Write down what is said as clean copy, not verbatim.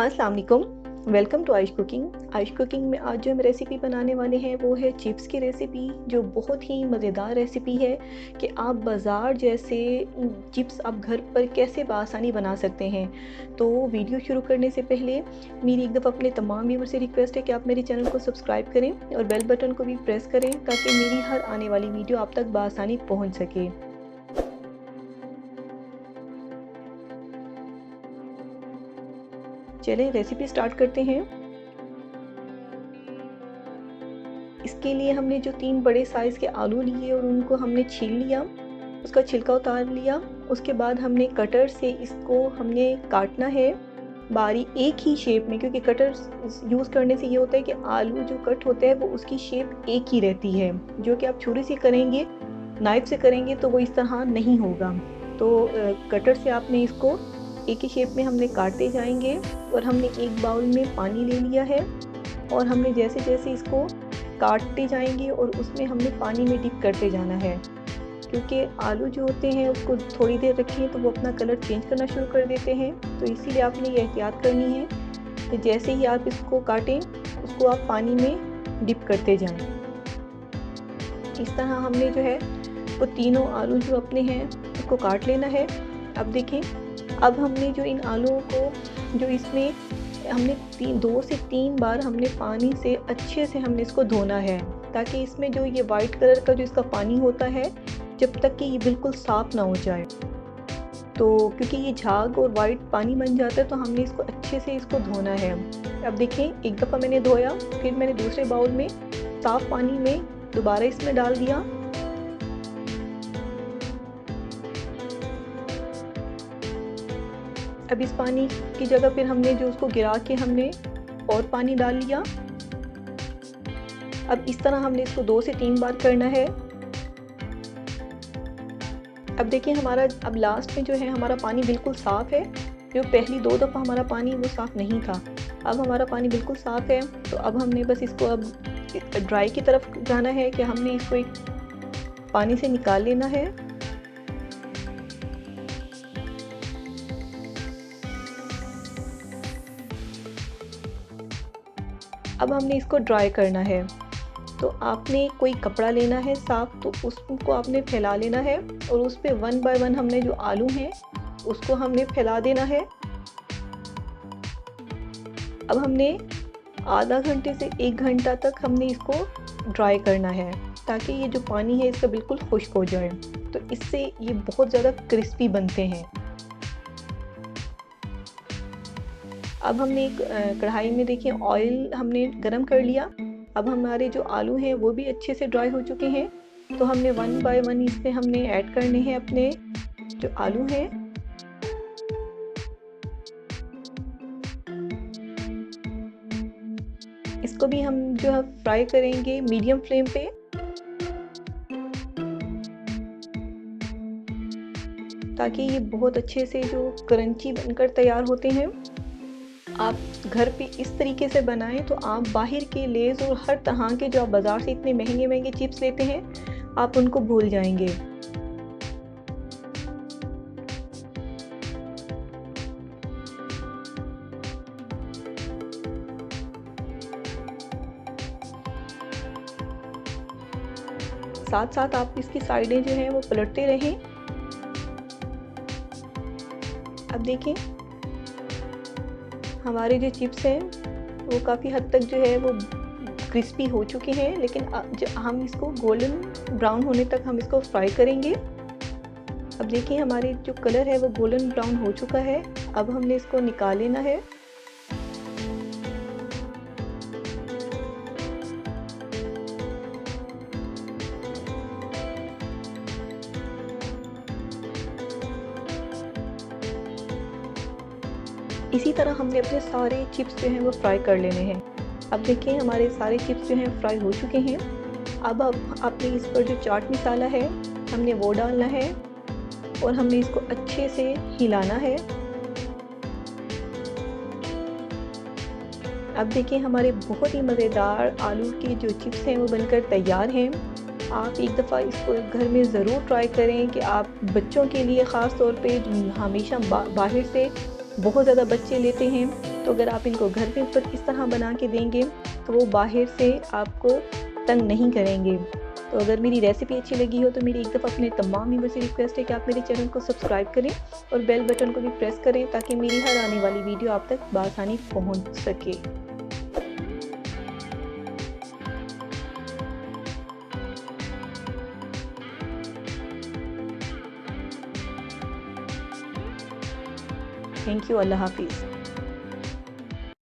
अस्सलाम वालेकुम। Welcome to Aish cooking. Aish cooking में आज जो हम रेसिपी बनाने वाले हैं वो है चिप्स की रेसिपी, जो बहुत ही मज़ेदार रेसिपी है कि आप बाज़ार जैसे चिप्स आप घर पर कैसे बआसानी बना सकते हैं। तो वीडियो शुरू करने से पहले मेरी एक दफ़ा अपने तमाम व्यूअर से रिक्वेस्ट है कि आप मेरे चैनल को सब्सक्राइब करें और बेल बटन को भी प्रेस करें ताकि मेरी हर आने वाली वीडियो आप तक बआसानी पहुँच सके। चलें रेसिपी स्टार्ट करते हैं। इसके लिए हमने जो 3 बड़े साइज़ के आलू लिए और उनको हमने छील लिया, उसका छिलका उतार लिया। उसके बाद हमने कटर से इसको हमने काटना है बारीक एक ही शेप में, क्योंकि कटर यूज़ करने से ये होता है कि आलू जो कट होता है वो उसकी शेप एक ही रहती है। जो कि आप छुरी से करेंगे, नाइफ़ से करेंगे तो वो इस तरह नहीं होगा। तो कटर से आपने इसको एक ही शेप में हमने काटते जाएंगे। और हमने एक बाउल में पानी ले लिया है और हमने जैसे जैसे इसको काटते जाएंगे और उसमें हमने पानी में डिप करते जाना है, क्योंकि आलू जो होते हैं उसको थोड़ी देर रखें तो वो अपना कलर चेंज करना शुरू कर देते हैं। तो इसीलिए आपने ये एहतियात करनी है कि जैसे ही आप इसको काटें उसको आप पानी में डिप करते जाएं। इस तरह हमने जो है वो तीनों आलू जो अपने हैं उसको काट लेना है। अब देखें, अब हमने जो इन आलूओं को जो इसमें हमने 2 से 3 बार हमने पानी से अच्छे से हमने इसको धोना है, ताकि इसमें जो ये वाइट कलर का जो इसका पानी होता है जब तक कि ये बिल्कुल साफ़ ना हो जाए। तो क्योंकि ये झाग और वाइट पानी बन जाता है तो हमने इसको अच्छे से इसको धोना है। अब देखें, एक दफ़ा मैंने धोया, फिर मैंने दूसरे बाउल में साफ़ पानी में दोबारा इसमें डाल दिया। अब इस पानी की जगह फिर हमने जो उसको गिरा के हमने और पानी डाल लिया। अब इस तरह हमने इसको 2 से 3 बार करना है। अब देखिए हमारा अब लास्ट में जो है हमारा पानी बिल्कुल साफ़ है। जो पहली 2 दफ़ा हमारा पानी वो साफ़ नहीं था, अब हमारा पानी बिल्कुल साफ़ है। तो अब हमने बस इसको अब ड्राई की तरफ जाना है कि हमने इसको एक पानी से निकाल लेना है। अब हमने इसको ड्राई करना है। तो आपने कोई कपड़ा लेना है साफ़, तो उसको आपने फैला लेना है और उस पे 1 बाय 1 हमने जो आलू हैं उसको हमने फैला देना है। अब हमने आधा घंटे से 1 घंटा तक हमने इसको ड्राई करना है, ताकि ये जो पानी है इसका बिल्कुल खुश्क हो जाए। तो इससे ये बहुत ज़्यादा क्रिस्पी बनते हैं। अब हमने एक कढ़ाई में देखिए ऑयल हमने गरम कर लिया। अब हमारे जो आलू हैं वो भी अच्छे से ड्राई हो चुके हैं। तो हमने 1 बाय 1 इसमें हमने ऐड करने हैं अपने जो आलू हैं। इसको भी हम जो है फ्राई करेंगे मीडियम फ्लेम पे। ताकि ये बहुत अच्छे से जो क्रंची बनकर तैयार होते हैं। आप घर पे इस तरीके से बनाएं तो आप बाहर के लेज़ और हर तरह के जो आप बाज़ार से इतने महंगे महंगे चिप्स लेते हैं आप उनको भूल जाएंगे। साथ साथ आप इसकी साइडें जो हैं वो पलटते रहें। अब देखें हमारे जो चिप्स हैं वो काफ़ी हद तक जो है वो क्रिस्पी हो चुके हैं, लेकिन हम इसको गोल्डन ब्राउन होने तक हम इसको फ्राई करेंगे। अब देखिए हमारे जो कलर है वो गोल्डन ब्राउन हो चुका है। अब हमने इसको निकाल लेना है। इसी तरह हमने अपने सारे चिप्स जो हैं वो फ्राई कर लेने हैं। अब देखिए हमारे सारे चिप्स जो हैं फ्राई हो चुके हैं। अब आपने इस पर जो चाट मसाला है हमने वो डालना है और हमने इसको अच्छे से हिलाना है। अब देखिए हमारे बहुत ही मज़ेदार आलू के जो चिप्स हैं वो बनकर तैयार हैं। आप एक दफ़ा इसको घर में ज़रूर ट्राई करें कि आप बच्चों के लिए ख़ास तौर पे हमेशा बाहर से बहुत ज़्यादा बच्चे लेते हैं तो अगर आप इनको घर पे पर इस तरह बना के देंगे तो वो बाहर से आपको तंग नहीं करेंगे। तो अगर मेरी रेसिपी अच्छी लगी हो तो मेरी एक दफ़ा अपने तमाम व्यूअर्स से रिक्वेस्ट है कि आप मेरे चैनल को सब्सक्राइब करें और बेल बटन को भी प्रेस करें ताकि मेरी हर आने वाली वीडियो आप तक बआसानी पहुंच सके। Thank you. अल्लाह हाफिज़।